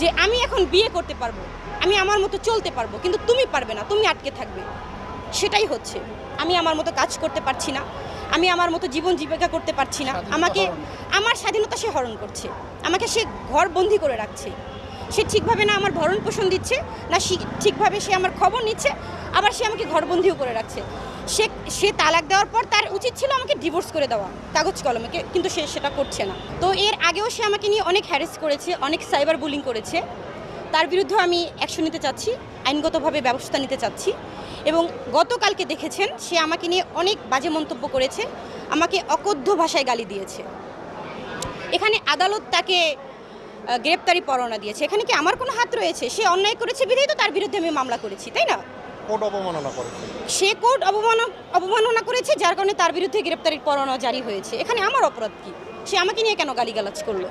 যে আমি এখন বিয়ে করতে পারবো, আমি আমার মতো চলতে পারবো, কিন্তু তুমি পারবে না, তুমি আটকে থাকবে। সেটাই হচ্ছে, আমি আমার মতো কাজ করতে পারছি না, আমি আমার মতো জীবন জীবিকা করতে পারছি না। আমাকে আমার স্বাধীনতা সে হরণ করছে, আমাকে সে ঘর বন্দি করে রাখছে। সে ঠিকভাবে না আমার ভরণ পোষণ দিচ্ছে, না ঠিকভাবে সে আমার খবর নিচ্ছে, আবার সে আমাকে ঘরবন্দিও করে রাখছে। সে তালাক দেওয়ার পর তার উচিত ছিল আমাকে ডিভোর্স করে দেওয়া কাগজ কলমে, কিন্তু সে সেটা করছে না। তো এর আগেও সে আমাকে নিয়ে অনেক হ্যারেস করেছে, অনেক সাইবার বুলিং করেছে। তার বিরুদ্ধে আমি অ্যাকশন নিতে চাচ্ছি, আইনগতভাবে ব্যবস্থা নিতে চাচ্ছি। এবং গতকালকে দেখেছেন সে আমাকে নিয়ে অনেক বাজে মন্তব্য করেছে, আমাকে অকথ্য ভাষায় গালি দিয়েছে। এখানে আদালত তাকে গ্রেপ্তারি পরোয়ানা দিয়েছে, এখানে কি আমার কোনো হাত রয়েছে? সে অন্যায় করেছে বিধায় তো তার বিরুদ্ধে আমি মামলা করেছি, তাই না? কোর্ট অবমাননা করেছে, সে কোর্ট অবমাননা করেছে, যার কারণে তার বিরুদ্ধে গ্রেপ্তারির পরোয়ানা জারি হয়েছে। এখানে আমার অপরাধ কি? সে আমাকে নিয়ে কেন গালিগালাজ করলো?